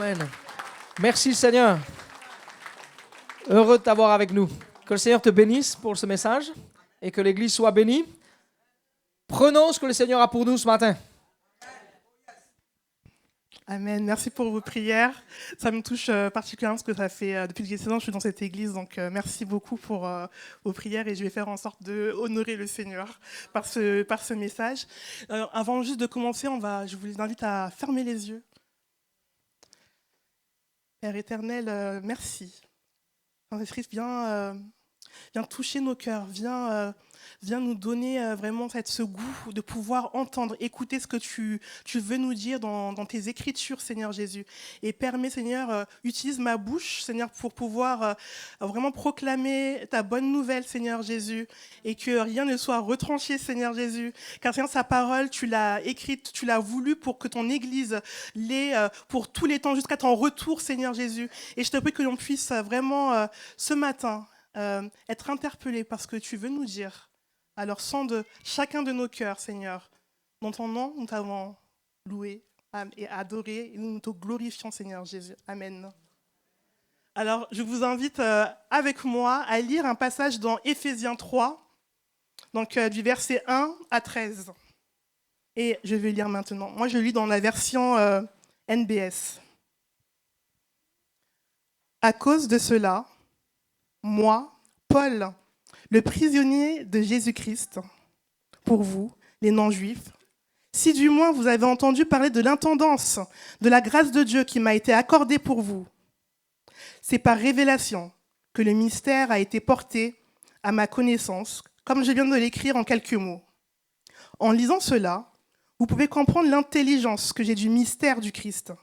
Amen. Merci Seigneur. Heureux de t'avoir avec nous. Que le Seigneur te bénisse pour ce message et que l'Église soit bénie. Prenons ce que le Seigneur a pour nous ce matin. Amen. Merci pour vos prières. Ça me touche particulièrement parce que ça fait depuis que j'ai 16 ans, je suis dans cette église. Donc merci beaucoup pour vos prières et je vais faire en sorte d'honorer le Seigneur par ce message. Avant juste de commencer, je vous invite à fermer les yeux. Père éternel, merci. Saint-Esprit, viens toucher nos cœurs, viens nous donner vraiment ce goût de pouvoir entendre, écouter ce que tu veux nous dire dans tes écritures, Seigneur Jésus. Et permets, Seigneur, utilise ma bouche, Seigneur, pour pouvoir vraiment proclamer ta bonne nouvelle, Seigneur Jésus, et que rien ne soit retranché, Seigneur Jésus. Car, Seigneur, sa parole, tu l'as écrite, tu l'as voulu pour que ton Église l'ait pour tous les temps, jusqu'à ton retour, Seigneur Jésus. Et je te prie que l'on puisse vraiment, ce matin, être interpellé par ce que tu veux nous dire. Alors, sang de chacun de nos cœurs, Seigneur, dans ton nom, nous t'avons loué et adoré, et nous te glorifions, Seigneur Jésus. Amen. Alors, je vous invite avec moi à lire un passage dans Éphésiens 3, donc du verset 1 à 13. Et je vais lire maintenant. Moi, je lis dans la version NBS. À cause de cela, moi, Paul, le prisonnier de Jésus-Christ, pour vous, les non-juifs, si du moins vous avez entendu parler de l'intendance, de la grâce de Dieu qui m'a été accordée pour vous, c'est par révélation que le mystère a été porté à ma connaissance, comme je viens de l'écrire en quelques mots. En lisant cela, vous pouvez comprendre l'intelligence que j'ai du mystère du Christ.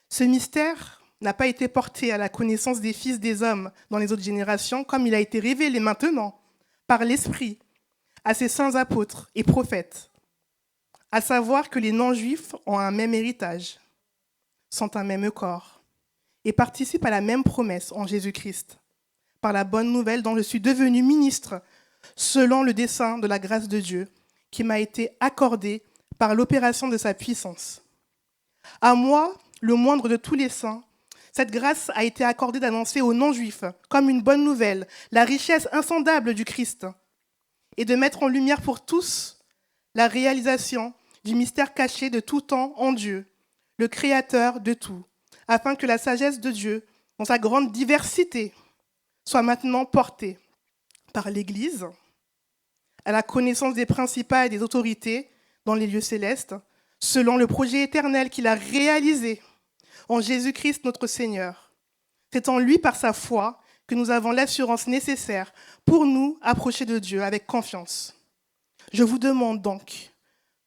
Ce mystère n'a pas été porté à la connaissance des fils des hommes dans les autres générations, comme il a été révélé maintenant par l'Esprit à ses saints apôtres et prophètes, à savoir que les non-juifs ont un même héritage, sont un même corps, et participent à la même promesse en Jésus-Christ, par la bonne nouvelle dont je suis devenu ministre, selon le dessein de la grâce de Dieu, qui m'a été accordée par l'opération de sa puissance. À moi, le moindre de tous les saints, cette grâce a été accordée d'annoncer aux non-juifs, comme une bonne nouvelle, la richesse insondable du Christ, et de mettre en lumière pour tous la réalisation du mystère caché de tout temps en Dieu, le Créateur de tout, afin que la sagesse de Dieu, dans sa grande diversité, soit maintenant portée par l'Église à la connaissance des principats et des autorités dans les lieux célestes, selon le projet éternel qu'il a réalisé en Jésus-Christ notre Seigneur. C'est en lui, par sa foi, que nous avons l'assurance nécessaire pour nous approcher de Dieu avec confiance. Je vous demande donc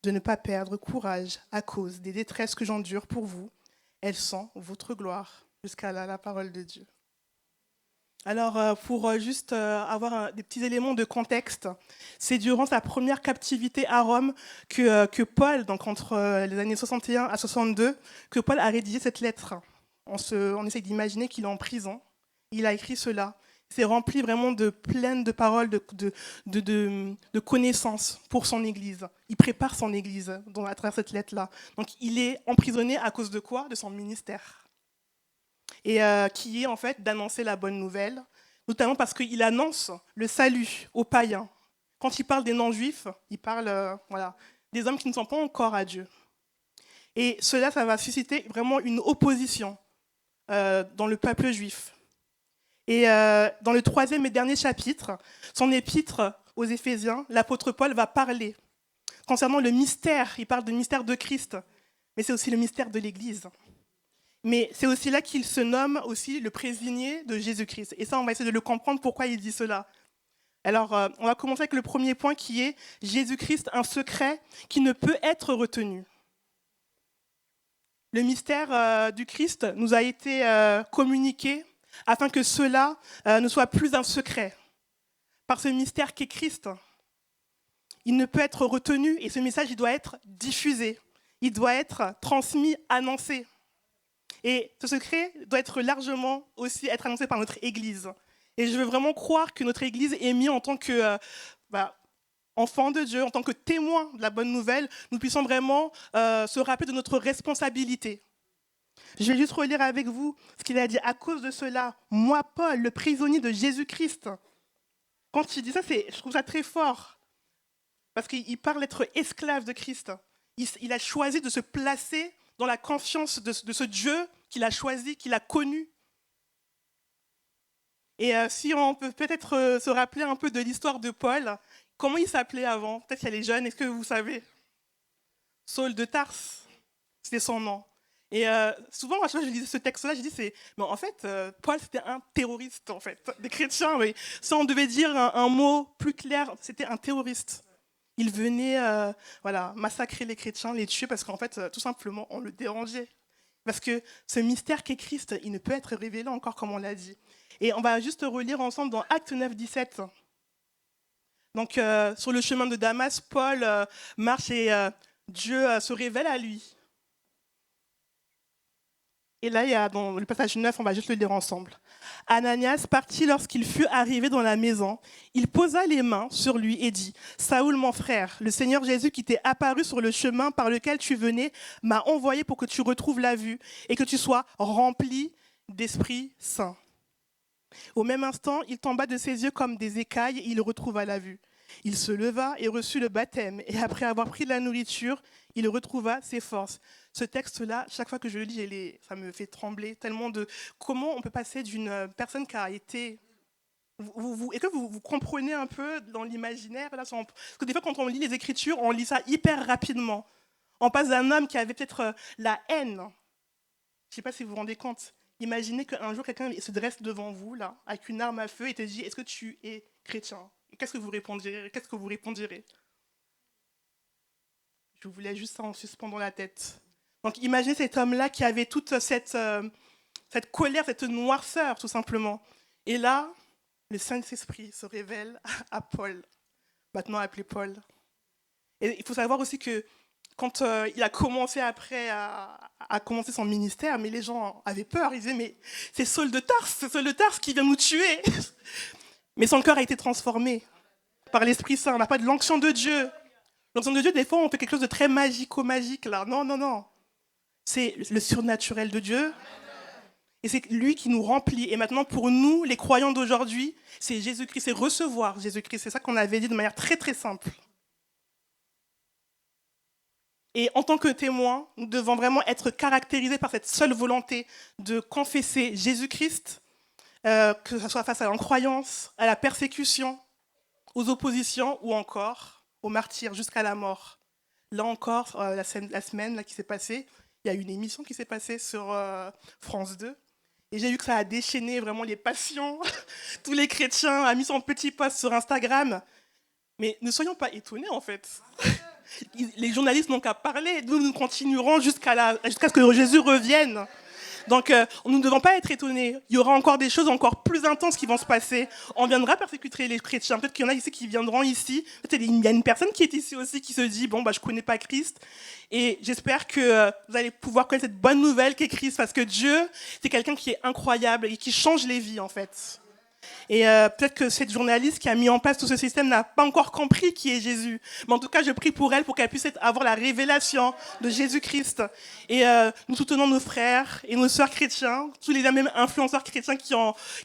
de ne pas perdre courage à cause des détresses que j'endure pour vous. Elles sont votre gloire. Jusqu'à là, la parole de Dieu. Alors, pour juste avoir des petits éléments de contexte, c'est durant sa première captivité à Rome que Paul, donc entre les années 61 à 62, que Paul a rédigé cette lettre. On essaye d'imaginer qu'il est en prison. Il a écrit cela. C'est rempli vraiment de pleines de paroles, de connaissances pour son Église. Il prépare son Église à travers cette lettre-là. Donc, il est emprisonné à cause de quoi? De son ministère. Et qui est en fait d'annoncer la bonne nouvelle, notamment parce qu'il annonce le salut aux païens. Quand il parle des non-juifs, il parle des hommes qui ne sont pas encore à Dieu. Et cela, ça va susciter vraiment une opposition dans le peuple juif. Et dans le 3e et dernier chapitre, son épître aux Éphésiens, l'apôtre Paul va parler concernant le mystère. Il parle du mystère de Christ, mais c'est aussi le mystère de l'Église. Mais c'est aussi là qu'il se nomme aussi le prisonnier de Jésus-Christ. Et ça, on va essayer de le comprendre pourquoi il dit cela. Alors, on va commencer avec le premier point qui est Jésus-Christ, un secret qui ne peut être retenu. Le mystère du Christ nous a été communiqué afin que cela ne soit plus un secret. Par ce mystère qu'est Christ, il ne peut être retenu et ce message, il doit être diffusé. Il doit être transmis, annoncé. Et ce secret doit être largement aussi être annoncé par notre Église. Et je veux vraiment croire que notre Église est mise en tant que enfants de Dieu, en tant que témoins de la bonne nouvelle, nous puissions vraiment se rappeler de notre responsabilité. Je vais juste relire avec vous ce qu'il a dit. À cause de cela, moi, Paul, le prisonnier de Jésus-Christ. Quand il dit ça, je trouve ça très fort. Parce qu'il parle d'être esclave de Christ. Il a choisi de se placer dans la confiance de ce Dieu qu'il a choisi, qu'il a connu. Et si on peut peut-être se rappeler un peu de l'histoire de Paul, comment il s'appelait avant? Peut-être qu'il y a les jeunes, est-ce que vous savez? Saul de Tarse, c'était son nom. Et souvent, moi, je lisais ce texte-là, je dis, mais en fait, Paul, c'était un terroriste, en fait, des chrétiens. Mais si on devait dire un mot plus clair, c'était un terroriste. Il venait massacrer les chrétiens, les tuer, parce qu'en fait, tout simplement, on le dérangeait. Parce que ce mystère qu'est Christ, il ne peut être révélé encore, comme on l'a dit. Et on va juste relire ensemble dans Actes 9, 17. Donc, sur le chemin de Damas, Paul marche et Dieu se révèle à lui. Et là, il y a dans le passage 9, on va juste le lire ensemble. Ananias partit lorsqu'il fut arrivé dans la maison. Il posa les mains sur lui et dit, « Saoul, mon frère, le Seigneur Jésus qui t'est apparu sur le chemin par lequel tu venais m'a envoyé pour que tu retrouves la vue et que tu sois rempli d'Esprit Saint. » Au même instant, il tomba de ses yeux comme des écailles et il retrouva la vue. Il se leva et reçut le baptême. Et après avoir pris de la nourriture, il retrouva ses forces. Ce texte-là, chaque fois que je le lis, ça me fait trembler tellement de comment on peut passer d'une personne qui a été... Est-ce que vous comprenez un peu dans l'imaginaire là, parce que des fois, quand on lit les Écritures, on lit ça hyper rapidement. On passe d'un homme qui avait peut-être la haine. Je ne sais pas si vous vous rendez compte. Imaginez qu'un jour, quelqu'un se dresse devant vous, là, avec une arme à feu, et te dit, est-ce que tu es chrétien? Et qu'est-ce que vous répondirez? Je voulais juste ça en suspendant la tête. Donc imaginez cet homme-là qui avait toute cette colère, cette noirceur, tout simplement. Et là, le Saint-Esprit se révèle à Paul, maintenant appelé Paul. Et il faut savoir aussi que quand il a commencé après à commencer son ministère, mais les gens avaient peur. Ils disaient, mais c'est Saul de Tarse qui vient nous tuer. Mais son cœur a été transformé par l'Esprit Saint. On n'a pas de l'onction de Dieu. L'onction de Dieu, des fois, on fait quelque chose de très magico-magique, là. Non. C'est le surnaturel de Dieu. Et c'est lui qui nous remplit. Et maintenant, pour nous, les croyants d'aujourd'hui, c'est Jésus-Christ, c'est recevoir Jésus-Christ. C'est ça qu'on avait dit de manière très, très simple. Et en tant que témoin, nous devons vraiment être caractérisés par cette seule volonté de confesser Jésus-Christ, que ce soit face à l'incroyance, à la persécution, aux oppositions ou encore au martyr jusqu'à la mort. Là encore, la semaine là, qui s'est passée, il y a une émission qui s'est passée sur France 2. Et j'ai vu que ça a déchaîné vraiment les passions. Tous les chrétiens ont mis son petit post sur Instagram. Mais ne soyons pas étonnés en fait. Les journalistes n'ont qu'à parler. Nous continuerons jusqu'à ce que Jésus revienne. Donc, nous ne devons pas être étonnés. Il y aura encore des choses encore plus intenses qui vont se passer. On viendra persécuter les chrétiens. Peut-être qu'il y en a ici qui viendront ici. Peut-être qu'il y a une personne qui est ici aussi qui se dit, bon, je ne connais pas Christ. Et j'espère que vous allez pouvoir connaître cette bonne nouvelle qu'est Christ. Parce que Dieu, c'est quelqu'un qui est incroyable et qui change les vies, en fait. Et peut-être que cette journaliste qui a mis en place tout ce système n'a pas encore compris qui est Jésus. Mais en tout cas, je prie pour elle pour qu'elle puisse avoir la révélation de Jésus-Christ. Et nous soutenons nos frères et nos sœurs chrétiens, tous les mêmes influenceurs chrétiens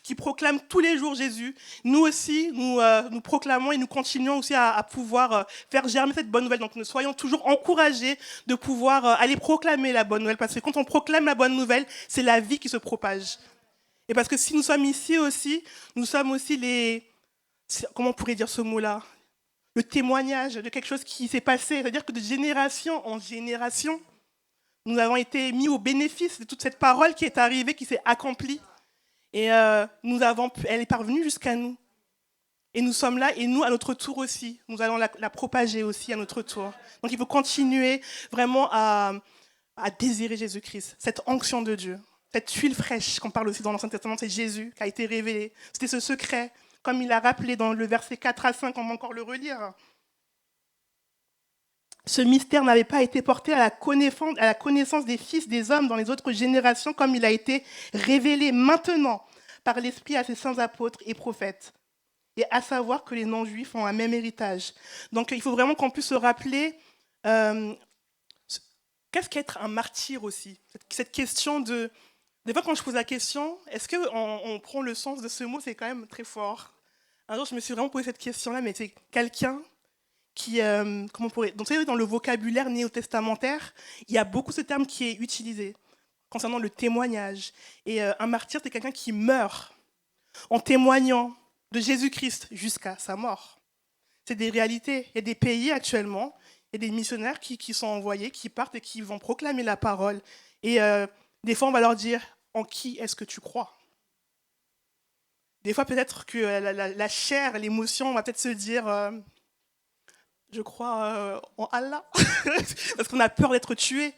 qui proclament tous les jours Jésus. Nous aussi, nous proclamons et nous continuons aussi à pouvoir faire germer cette bonne nouvelle. Donc nous soyons toujours encouragés de pouvoir aller proclamer la bonne nouvelle. Parce que quand on proclame la bonne nouvelle, c'est la vie qui se propage. Et parce que si nous sommes ici aussi, nous sommes aussi comment on pourrait dire ce mot-là? Le témoignage de quelque chose qui s'est passé. C'est-à-dire que de génération en génération, nous avons été mis au bénéfice de toute cette parole qui est arrivée, qui s'est accomplie. Et elle est parvenue jusqu'à nous. Et nous sommes là, et nous, à notre tour aussi, nous allons la propager aussi à notre tour. Donc il faut continuer vraiment à désirer Jésus-Christ, cette onction de Dieu. Cette huile fraîche qu'on parle aussi dans l'Ancien Testament, c'est Jésus qui a été révélé. C'était ce secret, comme il a rappelé dans le verset 4 à 5, on va encore le relire. Ce mystère n'avait pas été porté à la connaissance des fils des hommes dans les autres générations, comme il a été révélé maintenant par l'Esprit à ses saints apôtres et prophètes. Et à savoir que les non-juifs ont un même héritage. Donc il faut vraiment qu'on puisse se rappeler qu'est-ce qu'être un martyr aussi? Cette question de... Des fois, quand je pose la question, est-ce qu'on prend le sens de ce mot? C'est quand même très fort. Un jour, je me suis vraiment posé cette question-là, mais c'est quelqu'un qui, comment on pourrait... Donc, vous savez, dans le vocabulaire néo-testamentaire, il y a beaucoup ce terme qui est utilisé concernant le témoignage. Et un martyr, c'est quelqu'un qui meurt en témoignant de Jésus-Christ jusqu'à sa mort. C'est des réalités. Il y a des pays actuellement, il y a des missionnaires qui sont envoyés, qui partent et qui vont proclamer la parole. Et des fois, on va leur dire, en qui est-ce que tu crois? Des fois, peut-être que la chair, l'émotion, on va peut-être se dire, je crois en Allah, parce qu'on a peur d'être tué.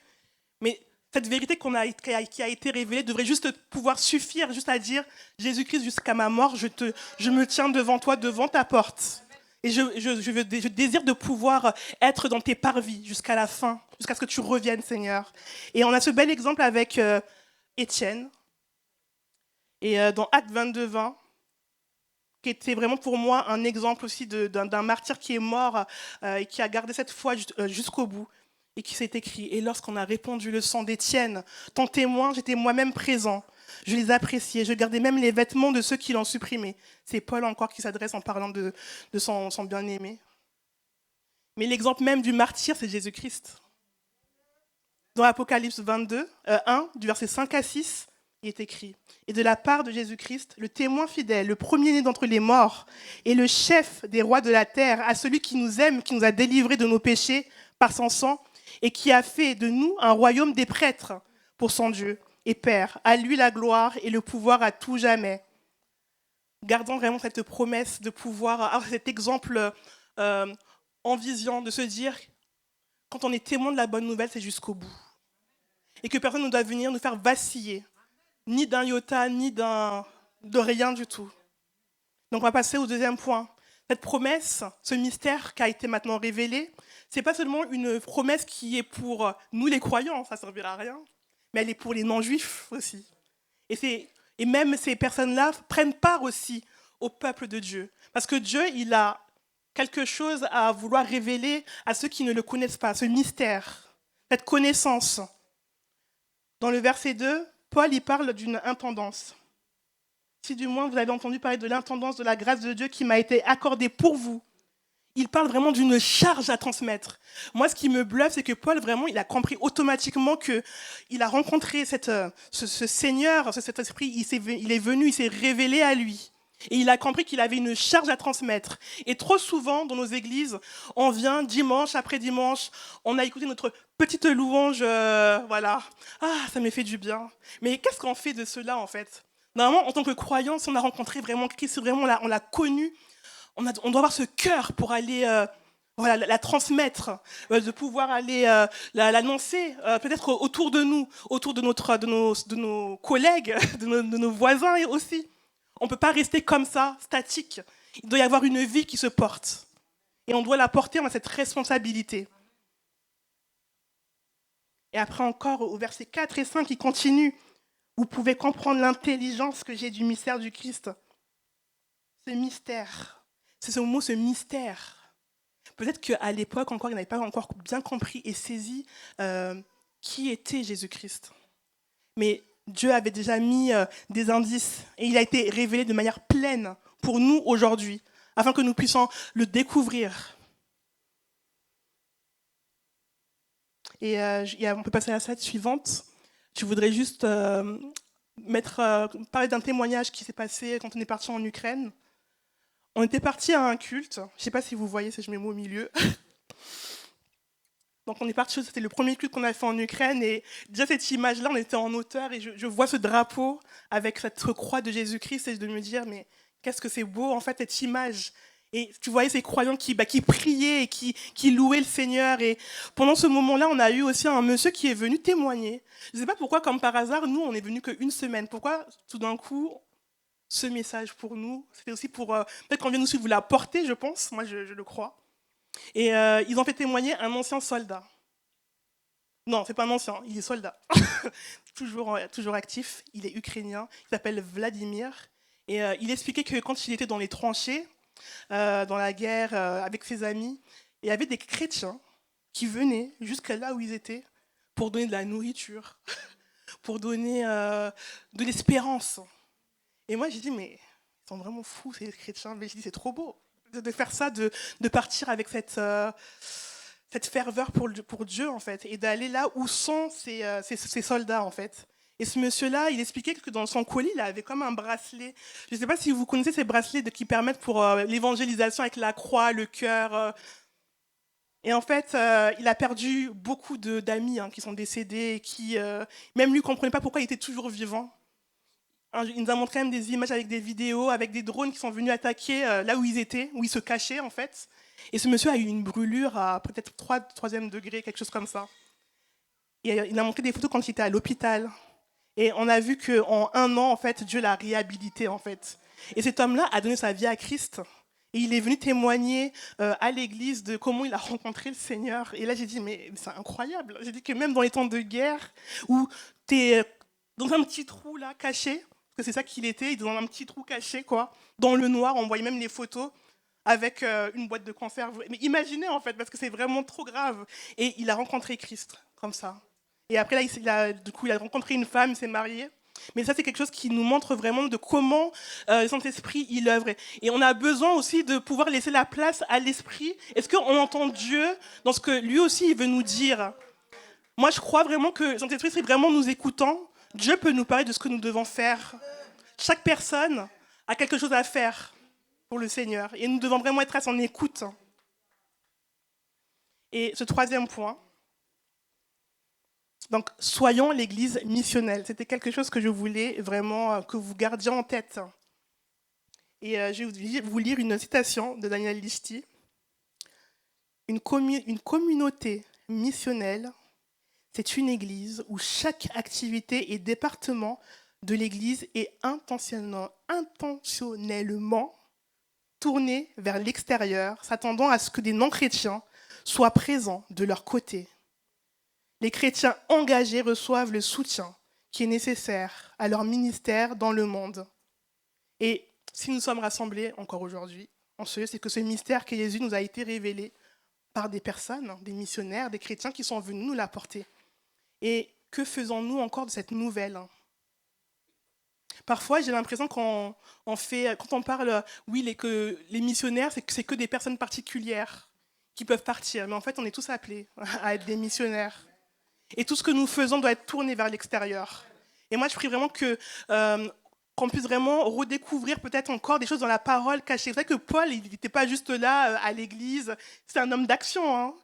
Mais cette vérité qui a été révélée devrait juste pouvoir suffire, juste à dire, Jésus-Christ, jusqu'à ma mort, je me tiens devant toi, devant ta porte. Et je désire de pouvoir être dans tes parvis jusqu'à la fin, jusqu'à ce que tu reviennes, Seigneur. Et on a ce bel exemple avec Étienne. Et dans Actes 22, 20, qui était vraiment pour moi un exemple aussi d'un martyr qui est mort et qui a gardé cette foi jusqu'au bout. Et qui s'est écrit, et lorsqu'on a répandu le sang d'Étienne, ton témoin, j'étais moi-même présent. Je les appréciais, je gardais même les vêtements de ceux qui l'ont supprimé. C'est Paul encore qui s'adresse en parlant de son bien-aimé. Mais l'exemple même du martyr, c'est Jésus-Christ. Dans Apocalypse 22, 1, du verset 5 à 6, il est écrit, et de la part de Jésus-Christ, le témoin fidèle, le premier-né d'entre les morts, et le chef des rois de la terre, à celui qui nous aime, qui nous a délivrés de nos péchés par son sang, et qui a fait de nous un royaume des prêtres pour son Dieu et Père. À lui la gloire et le pouvoir à tout jamais. Gardons vraiment cette promesse de pouvoir avoir cet exemple en vision, de se dire, quand on est témoin de la bonne nouvelle, c'est jusqu'au bout. Et que personne ne doit venir nous faire vaciller, ni d'un iota, ni de rien du tout. Donc on va passer au deuxième point. Cette promesse, ce mystère qui a été maintenant révélé, ce n'est pas seulement une promesse qui est pour nous les croyants, ça ne servira à rien, mais elle est pour les non-juifs aussi. Et même ces personnes-là prennent part aussi au peuple de Dieu. Parce que Dieu, il a quelque chose à vouloir révéler à ceux qui ne le connaissent pas, ce mystère, cette connaissance. Dans le verset 2, Paul y parle d'une intendance. Si du moins vous avez entendu parler de l'intendance de la grâce de Dieu qui m'a été accordée pour vous, il parle vraiment d'une charge à transmettre. Moi, ce qui me bluffe, c'est que Paul, vraiment, il a compris automatiquement qu'il a rencontré ce Seigneur, cet esprit, il est venu, il s'est révélé à lui. Et il a compris qu'il avait une charge à transmettre. Et trop souvent, dans nos églises, on vient dimanche après dimanche, on a écouté notre petite louange, voilà. Ah, ça m'a fait du bien. Mais qu'est-ce qu'on fait de cela, en fait? Normalement, en tant que croyant, si on a rencontré vraiment Christ, vraiment on l'a connu, on doit avoir ce cœur pour aller la transmettre, de pouvoir aller l'annoncer, peut-être autour de nous, autour de nos collègues, de nos voisins aussi. On ne peut pas rester comme ça, statique. Il doit y avoir une vie qui se porte. Et on doit la porter, on a cette responsabilité. Et après encore, au verset 4 et 5, il continue. Vous pouvez comprendre l'intelligence que j'ai du mystère du Christ. Ce mystère. C'est ce mot, ce mystère. Peut-être qu'à l'époque, encore, ils n'avaient pas encore bien compris et saisi qui était Jésus-Christ. Mais Dieu avait déjà mis des indices et il a été révélé de manière pleine pour nous aujourd'hui, afin que nous puissions le découvrir. Et on peut passer à la slide suivante. Je voudrais juste parler d'un témoignage qui s'est passé quand on est parti en Ukraine. On était parti à un culte. Je ne sais pas si vous voyez, si je mets moi au milieu. Donc on est parti, c'était le premier culte qu'on a fait en Ukraine. Et déjà cette image-là, on était en hauteur et je vois ce drapeau avec cette croix de Jésus-Christ et de me dire, mais qu'est-ce que c'est beau en fait cette image. Et tu voyais ces croyants qui priaient et qui louaient le Seigneur. Et pendant ce moment-là, on a eu aussi un monsieur qui est venu témoigner. Je ne sais pas pourquoi, comme par hasard, nous, on est venus qu'une semaine. Pourquoi tout d'un coup ce message pour nous, c'était aussi pour... peut-être qu'on vient aussi vous l'apporter, je pense, moi je le crois. Et ils ont fait témoigner un ancien soldat. Non, c'est pas un ancien, il est soldat. toujours actif, il est ukrainien, il s'appelle Vladimir. Et il expliquait que quand il était dans les tranchées, dans la guerre avec ses amis, il y avait des chrétiens qui venaient jusqu'à là où ils étaient pour donner de la nourriture, pour donner de l'espérance. Et moi, j'ai dit, mais ils sont vraiment fous, ces chrétiens. Mais j'ai dit, c'est trop beau de faire ça, de partir avec cette ferveur pour Dieu, en fait, et d'aller là où sont ces soldats, en fait. Et ce monsieur-là, il expliquait que dans son colis, il avait comme un bracelet. Je ne sais pas si vous connaissez ces bracelets qui permettent pour l'évangélisation avec la croix, le cœur. Et en fait, il a perdu beaucoup d'amis qui sont décédés, et qui, même lui, ne comprenait pas pourquoi il était toujours vivant. Il nous a montré même des images avec des vidéos, avec des drones qui sont venus attaquer là où ils étaient, où ils se cachaient, en fait. Et ce monsieur a eu une brûlure à peut-être 3e degré, quelque chose comme ça. Et il a montré des photos quand il était à l'hôpital. Et on a vu qu'en 1 an, en fait, Dieu l'a réhabilité, en fait. Et cet homme-là a donné sa vie à Christ. Et il est venu témoigner à l'église de comment il a rencontré le Seigneur. Et là, j'ai dit, mais c'est incroyable. J'ai dit que même dans les temps de guerre, où tu es dans un petit trou, là, caché, parce que c'est ça qu'il était, il était dans un petit trou caché, quoi, dans le noir, on voyait même les photos, avec une boîte de conserve. Mais imaginez, en fait, parce que c'est vraiment trop grave. Et il a rencontré Christ, comme ça. Et après, là, du coup, il a rencontré une femme, il s'est marié. Mais ça, c'est quelque chose qui nous montre vraiment de comment le Saint-Esprit, il œuvre. Et on a besoin aussi de pouvoir laisser la place à l'Esprit. Est-ce qu'on entend Dieu dans ce que lui aussi, il veut nous dire? Moi, je crois vraiment que le Saint-Esprit, c'est vraiment nous écoutant. Dieu peut nous parler de ce que nous devons faire. Chaque personne a quelque chose à faire pour le Seigneur. Et nous devons vraiment être à son écoute. Et ce 3e point, donc, soyons l'Église missionnelle. C'était quelque chose que je voulais vraiment que vous gardiez en tête. Et je vais vous lire une citation de Daniel Lichty. Une communauté missionnelle, c'est une Église où chaque activité et département de l'Église est intentionnellement tourné vers l'extérieur, s'attendant à ce que des non-chrétiens soient présents de leur côté. Les chrétiens engagés reçoivent le soutien qui est nécessaire à leur ministère dans le monde. Et si nous sommes rassemblés encore aujourd'hui, c'est que ce mystère que Jésus nous a été révélé par des personnes, des missionnaires, des chrétiens qui sont venus nous l'apporter. Et que faisons-nous encore de cette nouvelle? Parfois, j'ai l'impression quand on parle, oui, que les missionnaires, c'est que des personnes particulières qui peuvent partir. Mais en fait, on est tous appelés à être des missionnaires. Et tout ce que nous faisons doit être tourné vers l'extérieur. Et moi, je prie vraiment qu'on puisse vraiment redécouvrir peut-être encore des choses dans la parole cachée. C'est vrai que Paul, il n'était pas juste là à l'église. C'est un homme d'action. Hein.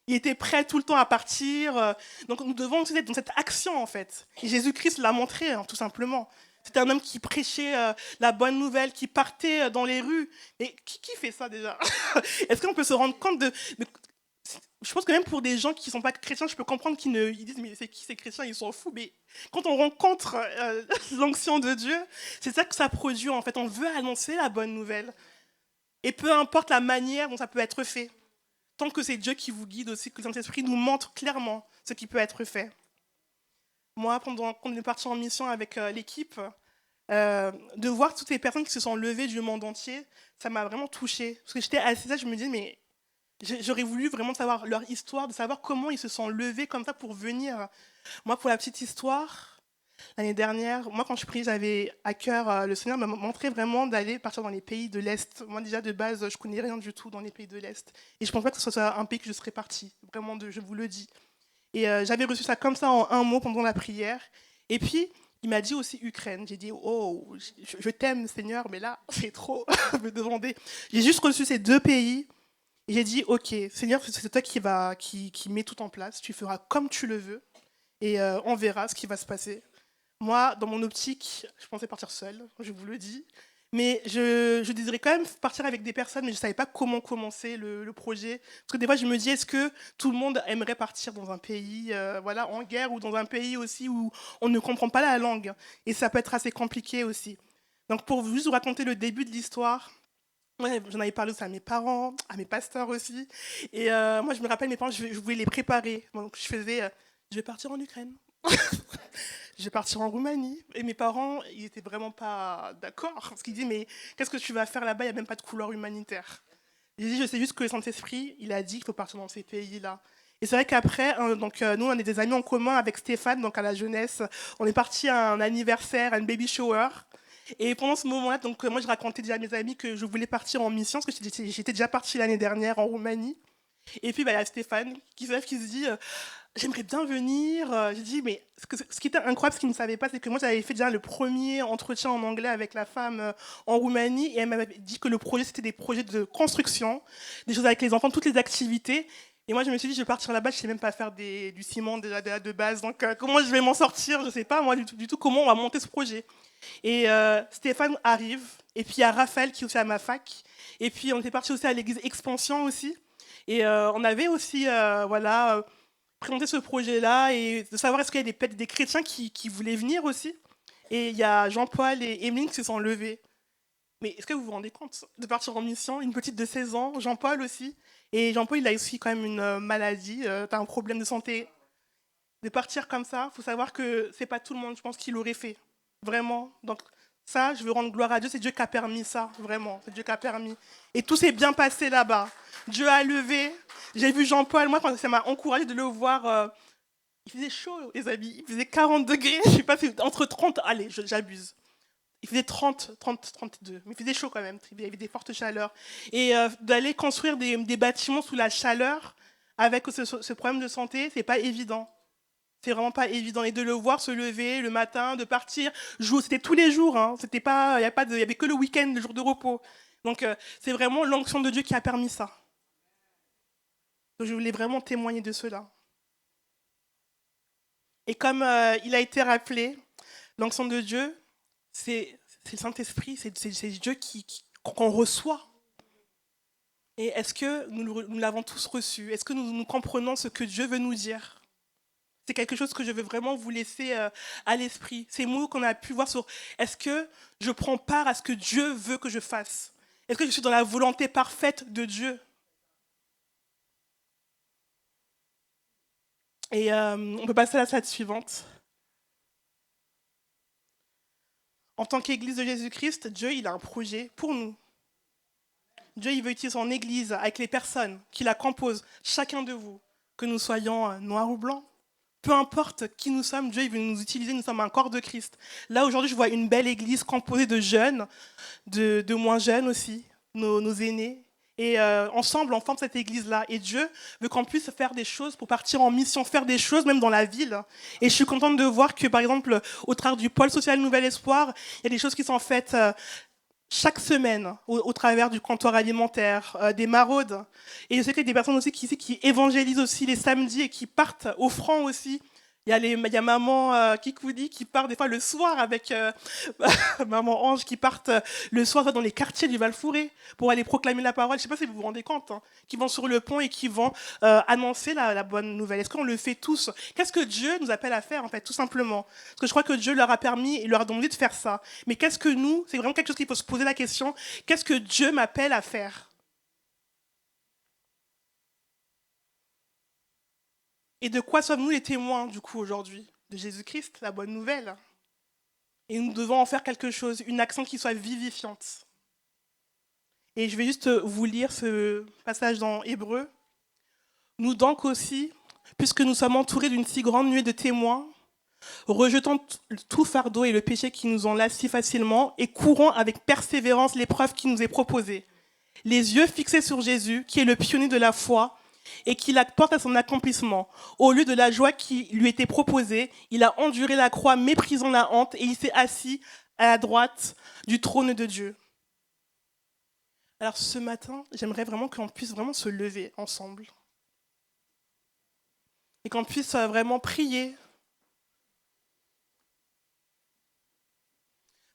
Il était prêt tout le temps à partir. Donc nous devons aussi être dans cette action, en fait. Et Jésus-Christ l'a montré, tout simplement. C'était un homme qui prêchait la bonne nouvelle, qui partait dans les rues. Et qui fait ça déjà? Est-ce qu'on peut se rendre compte je pense que même pour des gens qui ne sont pas chrétiens, je peux comprendre ils disent mais c'est qui ces chrétiens, ils sont fous. Mais quand on rencontre l'onction de Dieu, c'est ça que ça produit en fait. On veut annoncer la bonne nouvelle. Et peu importe la manière dont ça peut être fait, tant que c'est Dieu qui vous guide aussi, que le Saint-Esprit nous montre clairement ce qui peut être fait. Moi, quand on est parti en mission avec l'équipe, de voir toutes les personnes qui se sont levées du monde entier, ça m'a vraiment touchée. Parce que j'étais assise là, je me disais mais j'aurais voulu vraiment savoir leur histoire, de savoir comment ils se sont levés comme ça pour venir. Moi, pour la petite histoire, l'année dernière, moi, quand je prie, j'avais à cœur, le Seigneur m'a montré vraiment d'aller partir dans les pays de l'Est. Moi, déjà, de base, je connais rien du tout dans les pays de l'Est. Et je ne pense pas que ce soit un pays que je serais partie. Vraiment, je vous le dis. Et j'avais reçu ça comme ça en un mot pendant la prière. Et puis, il m'a dit aussi Ukraine. J'ai dit, oh, je t'aime, Seigneur, mais là, c'est trop me demander. J'ai juste reçu ces 2 pays. Et j'ai dit, ok, Seigneur, c'est toi qui met tout en place. Tu feras comme tu le veux. Et on verra ce qui va se passer. Moi, dans mon optique, je pensais partir seule, je vous le dis. Mais je désirais quand même partir avec des personnes, mais je ne savais pas comment commencer le projet. Parce que des fois, je me dis, est-ce que tout le monde aimerait partir dans un pays voilà, en guerre ou dans un pays aussi où on ne comprend pas la langue? Et ça peut être assez compliqué aussi. Donc, pour juste vous raconter le début de l'histoire, ouais, j'en avais parlé aussi à mes parents, à mes pasteurs aussi. Et moi, je me rappelle, mes parents, je voulais les préparer. Donc, je vais partir en Ukraine. Je vais partir en Roumanie. Et mes parents, ils n'étaient vraiment pas d'accord. Parce qu'ils disaient, mais qu'est-ce que tu vas faire là-bas? Il n'y a même pas de couloir humanitaire. J'ai dit, je sais juste que le Saint-Esprit, il a dit qu'il faut partir dans ces pays-là. Et c'est vrai qu'après, nous, on est des amis en commun avec Stéphane, donc à la jeunesse. On est parti à un anniversaire, à une baby shower. Et pendant ce moment-là, moi, je racontais déjà à mes amis que je voulais partir en mission, parce que j'étais déjà partie l'année dernière en Roumanie. Et puis, bah, il y a Stéphane qui se dit j'aimerais bien venir. J'ai dit, mais ce qui était incroyable, ce qu'il ne savait pas, c'est que moi, j'avais fait déjà le premier entretien en anglais avec la femme en Roumanie, et elle m'avait dit que le projet, c'était des projets de construction, des choses avec les enfants, toutes les activités. Et moi, je me suis dit, je vais partir là-bas, je ne sais même pas faire du ciment déjà de base. Donc, comment je vais m'en sortir? Je ne sais pas, moi, du tout, comment on va monter ce projet. Et Stéphane arrive, et puis il y a Raphaël qui est aussi à ma fac, et puis on était parti aussi à l'église Expansion aussi. Et on avait aussi, présenter ce projet-là et de savoir est-ce qu'il y a des chrétiens qui voulaient venir aussi. Et il y a Jean-Paul et Emeline qui se sont levés. Mais est-ce que vous vous rendez compte de partir en mission, une petite de 16 ans, Jean-Paul aussi. Et Jean-Paul, il a aussi quand même une maladie, tu as un problème de santé. De partir comme ça, il faut savoir que c'est pas tout le monde, je pense, qui l'aurait fait. Vraiment. Donc ça, je veux rendre gloire à Dieu, c'est Dieu qui a permis ça, vraiment. C'est Dieu qui a permis. Et tout s'est bien passé là-bas. Dieu a levé. J'ai vu Jean-Paul, moi, quand ça m'a encouragé de le voir, il faisait chaud, les amis. Il faisait 40 degrés, je sais pas, entre 30, allez, j'abuse. Il faisait 30, 30, 32, mais il faisait chaud quand même, il y avait des fortes chaleurs. Et d'aller construire des bâtiments sous la chaleur, avec ce problème de santé, c'est pas évident. C'est vraiment pas évident. Et de le voir se lever le matin, de partir, jouer, c'était tous les jours. Hein. C'était pas, il y avait que le week-end, le jour de repos. Donc c'est vraiment l'onction de Dieu qui a permis ça. Donc je voulais vraiment témoigner de cela. Et comme il a été rappelé, l'onction de Dieu, c'est le Saint-Esprit, c'est Dieu qu'on reçoit. Et est-ce que nous l'avons tous reçu? Est-ce que nous comprenons ce que Dieu veut nous dire? C'est quelque chose que je veux vraiment vous laisser à l'esprit. Ces mots qu'on a pu voir sur est-ce que je prends part à ce que Dieu veut que je fasse? Est-ce que je suis dans la volonté parfaite de Dieu? Et on peut passer à la slide suivante. En tant qu'Église de Jésus-Christ, Dieu, il a un projet pour nous. Dieu, il veut utiliser son Église avec les personnes qui la composent, chacun de vous, que nous soyons noirs ou blancs. Peu importe qui nous sommes, Dieu il veut nous utiliser, nous sommes un corps de Christ. Là, aujourd'hui, je vois une belle Église composée de jeunes, de moins jeunes aussi, nos aînés. Et ensemble, on forme cette Église-là. Et Dieu veut qu'on puisse faire des choses pour partir en mission, faire des choses même dans la ville. Et je suis contente de voir que, par exemple, au travers du pôle social Nouvel Espoir, il y a des choses qui sont faites chaque semaine au travers du comptoir alimentaire, des maraudes. Et je sais qu'il y a des personnes aussi qui évangélisent aussi les samedis et qui partent au franc aussi. Il y a maman Kikoudi qui part des fois le soir avec maman Ange qui partent le soir dans les quartiers du Val-Fouré pour aller proclamer la parole. Je ne sais pas si vous vous rendez compte, hein, qui vont sur le pont et qui vont annoncer la bonne nouvelle. Est-ce qu'on le fait tous? Qu'est-ce que Dieu nous appelle à faire en fait, tout simplement? Parce que je crois que Dieu leur a permis et leur a demandé de faire ça. Mais qu'est-ce que nous? C'est vraiment quelque chose qu'il faut se poser la question. Qu'est-ce que Dieu m'appelle à faire? Et de quoi sommes-nous les témoins, du coup, aujourd'hui? De Jésus-Christ, la bonne nouvelle. Et nous devons en faire quelque chose, une action qui soit vivifiante. Et je vais juste vous lire ce passage dans Hébreu. Nous donc aussi, puisque nous sommes entourés d'une si grande nuée de témoins, rejetons tout fardeau et le péché qui nous enlace si facilement et courons avec persévérance l'épreuve qui nous est proposée. Les yeux fixés sur Jésus, qui est le pionnier de la foi, et qui la porte à son accomplissement. Au lieu de la joie qui lui était proposée, il a enduré la croix, méprisant la honte, et il s'est assis à la droite du trône de Dieu. Alors ce matin, j'aimerais vraiment qu'on puisse vraiment se lever ensemble. Et qu'on puisse vraiment prier.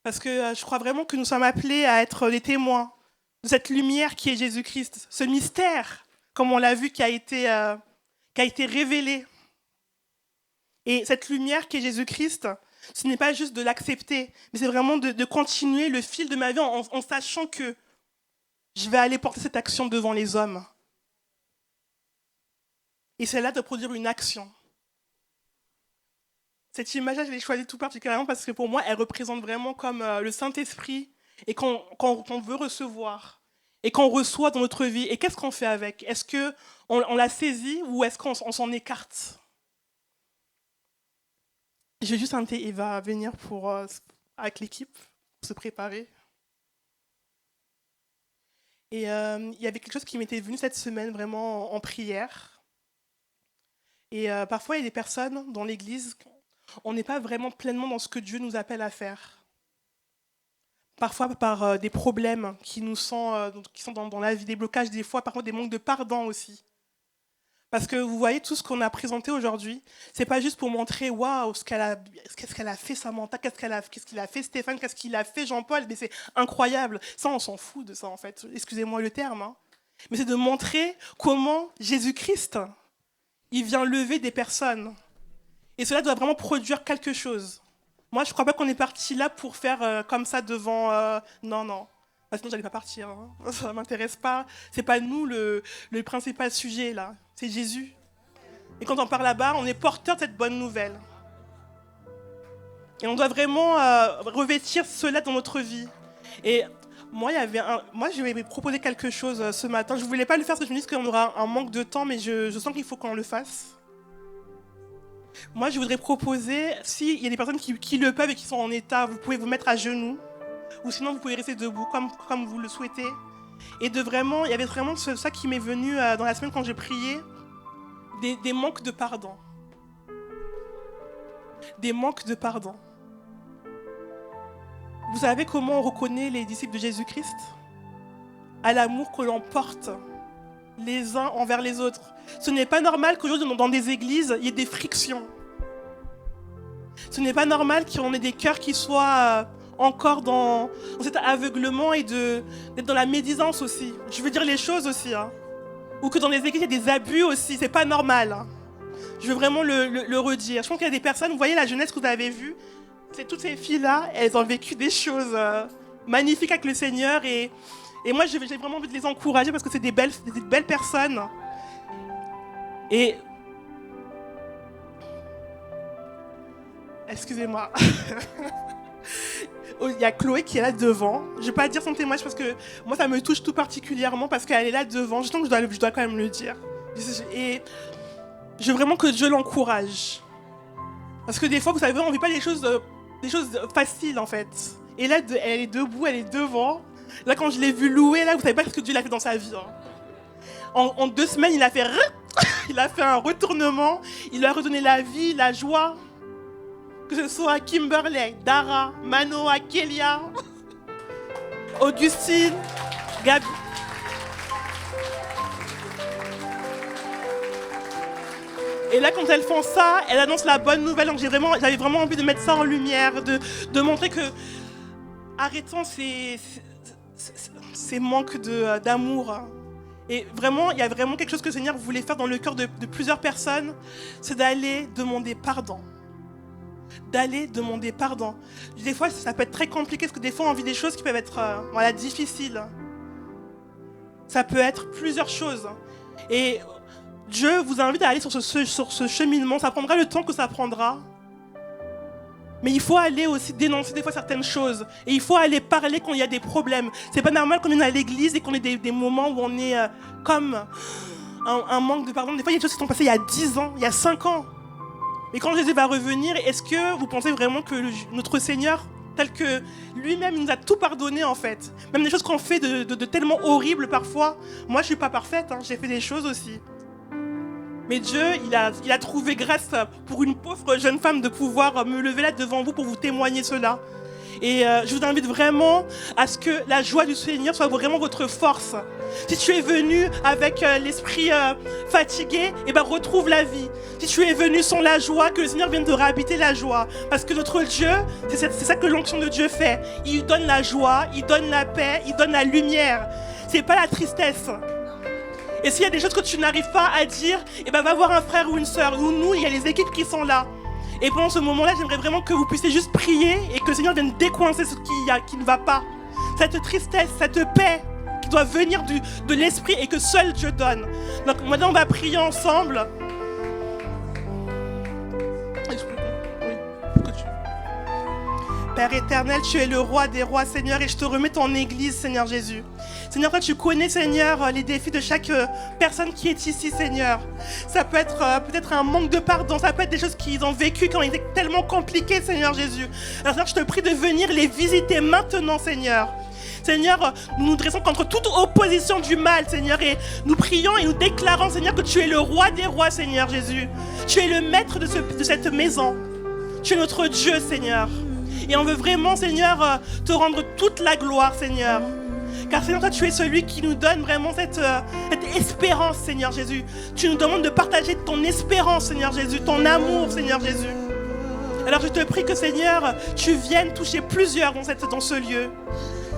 Parce que je crois vraiment que nous sommes appelés à être des témoins de cette lumière qui est Jésus-Christ, ce mystère, comme on l'a vu, qui a été révélé. Et cette lumière qui est Jésus-Christ, ce n'est pas juste de l'accepter, mais c'est vraiment de continuer le fil de ma vie en sachant que je vais aller porter cette action devant les hommes. Et c'est là de produire une action. Cette image-là, je l'ai choisie tout particulièrement parce que pour moi, elle représente vraiment comme le Saint-Esprit et qu'on veut recevoir. et qu'on reçoit dans notre vie. Et qu'est-ce qu'on fait avec? Est-ce qu'on la saisit ou est-ce qu'on s'en écarte? Je vais juste inviter Eva à venir avec l'équipe pour se préparer. Et il y avait quelque chose qui m'était venu cette semaine vraiment en prière. Et parfois, il y a des personnes dans l'Église, on n'est pas vraiment pleinement dans ce que Dieu nous appelle à faire. Parfois par des problèmes qui sont dans la vie, des blocages des fois, parfois des manques de pardon aussi. Parce que vous voyez, tout ce qu'on a présenté aujourd'hui, c'est pas juste pour montrer waouh, qu'est-ce qu'elle a fait Samantha, qu'est-ce qu'il a fait Stéphane, qu'est-ce qu'il a fait Jean-Paul, mais c'est incroyable. Ça, on s'en fout de ça en fait. Excusez-moi le terme, hein. Mais c'est de montrer comment Jésus-Christ, il vient lever des personnes. Et cela doit vraiment produire quelque chose. Moi, je crois pas qu'on est parti là pour faire comme ça devant. Non. Sinon, j'allais pas partir. Hein. Ça m'intéresse pas. C'est pas nous le principal sujet là. C'est Jésus. Et quand on part là-bas, on est porteur de cette bonne nouvelle. Et on doit vraiment revêtir cela dans notre vie. Et moi, je vais proposer quelque chose ce matin. Je voulais pas le faire parce que je me dis qu'on aura un manque de temps, mais je sens qu'il faut qu'on le fasse. Moi, je voudrais proposer, s'il y a des personnes qui le peuvent et qui sont en état, vous pouvez vous mettre à genoux. Ou sinon, vous pouvez rester debout, comme vous le souhaitez. Et il y avait vraiment ça qui m'est venu dans la semaine quand j'ai prié, des manques de pardon. Des manques de pardon. Vous savez comment on reconnaît les disciples de Jésus-Christ? À l'amour que l'on porte les uns envers les autres. Ce n'est pas normal qu'aujourd'hui, dans des églises, il y ait des frictions. Ce n'est pas normal qu'on ait des cœurs qui soient encore dans cet aveuglement et d'être dans la médisance aussi. Je veux dire les choses aussi. Hein. Ou que dans les églises, il y a des abus aussi. C'est pas normal. Hein. Je veux vraiment le redire. Je pense qu'il y a des personnes, vous voyez la jeunesse que vous avez vue, toutes ces filles-là, elles ont vécu des choses magnifiques avec le Seigneur. Et moi, j'ai vraiment envie de les encourager parce que c'est des belles personnes. Et... Excusez-moi. Il y a Chloé qui est là devant. Je ne vais pas dire son témoignage parce que moi, ça me touche tout particulièrement parce qu'elle est là devant. Je sens que je dois quand même le dire. Et je veux vraiment que Dieu l'encourage. Parce que des fois, vous savez, on ne vit pas des choses faciles, en fait. Et là, elle est debout, elle est devant. Là, quand je l'ai vu louer, là, vous ne savez pas ce que Dieu a fait dans sa vie. Hein. En 2 semaines, il a fait un retournement. Il lui a redonné la vie, la joie. Que ce soit Kimberley, Dara, Manoa, Kélia, Augustine, Gabi. Et là, quand elles font ça, elles annoncent la bonne nouvelle. Donc j'avais vraiment envie de mettre ça en lumière, de montrer que arrêtons ces manques d'amour. Et vraiment, il y a vraiment quelque chose que le Seigneur voulait faire dans le cœur de plusieurs personnes, c'est d'aller demander pardon. D'aller demander pardon. Des fois, ça peut être très compliqué parce que des fois, on vit des choses qui peuvent être difficiles. Ça peut être plusieurs choses. Et Dieu vous invite à aller sur ce cheminement. Ça prendra le temps que ça prendra. Mais il faut aller aussi dénoncer des fois certaines choses. Et il faut aller parler quand il y a des problèmes. C'est pas normal qu'on vienne à l'église et qu'on ait des moments où on est comme un manque de pardon. Des fois, il y a des choses qui sont passées il y a 10 ans, il y a 5 ans. Et quand Jésus va revenir, est-ce que vous pensez vraiment que notre Seigneur, tel que lui-même, il nous a tout pardonné en fait? Même des choses qu'on fait de tellement horribles parfois. Moi, je ne suis pas parfaite, hein, j'ai fait des choses aussi. Mais Dieu, il a trouvé grâce pour une pauvre jeune femme de pouvoir me lever là devant vous pour vous témoigner cela. Et je vous invite vraiment à ce que la joie du Seigneur soit vraiment votre force. Si tu es venu avec l'esprit fatigué, eh ben retrouve la vie. Si tu es venu sans la joie, que le Seigneur vienne te réhabiter la joie. Parce que notre Dieu, c'est ça que l'onction de Dieu fait. Il donne la joie, il donne la paix, il donne la lumière. C'est pas la tristesse. Et s'il y a des choses que tu n'arrives pas à dire, eh ben va voir un frère ou une sœur. Ou nous, il y a les équipes qui sont là. Et pendant ce moment-là, j'aimerais vraiment que vous puissiez juste prier et que le Seigneur vienne décoincer ce qui ne va pas. Cette tristesse, cette paix qui doit venir de l'esprit et que seul Dieu donne. Donc maintenant, on va prier ensemble. Père éternel, tu es le roi des rois, Seigneur, et je te remets ton église, Seigneur Jésus. Seigneur, toi, tu connais, Seigneur, les défis de chaque personne qui est ici, Seigneur. Ça peut être peut-être un manque de pardon, ça peut être des choses qu'ils ont vécues qui ont été tellement compliquées, Seigneur Jésus. Alors, Seigneur, je te prie de venir les visiter maintenant, Seigneur. Seigneur, nous nous dressons contre toute opposition du mal, Seigneur, et nous prions et nous déclarons, Seigneur, que tu es le roi des rois, Seigneur Jésus. Tu es le maître de cette maison. Tu es notre Dieu, Seigneur. Et on veut vraiment, Seigneur, te rendre toute la gloire, Seigneur. Car, Seigneur, toi, tu es celui qui nous donne vraiment cette espérance, Seigneur Jésus. Tu nous demandes de partager ton espérance, Seigneur Jésus, ton amour, Seigneur Jésus. Alors, je te prie que, Seigneur, tu viennes toucher plusieurs dans ce lieu.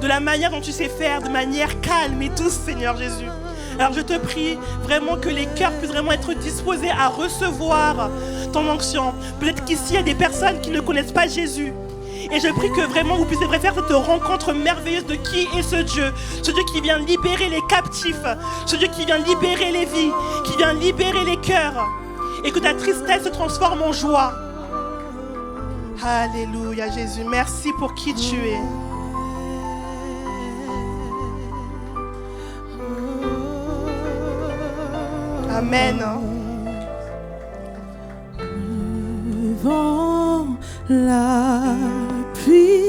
De la manière dont tu sais faire, de manière calme et douce, Seigneur Jésus. Alors je te prie vraiment que les cœurs puissent vraiment être disposés à recevoir ton onction. Peut-être qu'ici, il y a des personnes qui ne connaissent pas Jésus. Et je prie que vraiment vous puissiez faire cette rencontre merveilleuse de qui est ce Dieu qui vient libérer les captifs, ce Dieu qui vient libérer les vies, qui vient libérer les cœurs. Et que ta tristesse se transforme en joie. Alléluia Jésus, merci pour qui tu es. Amen. Devant la pluie.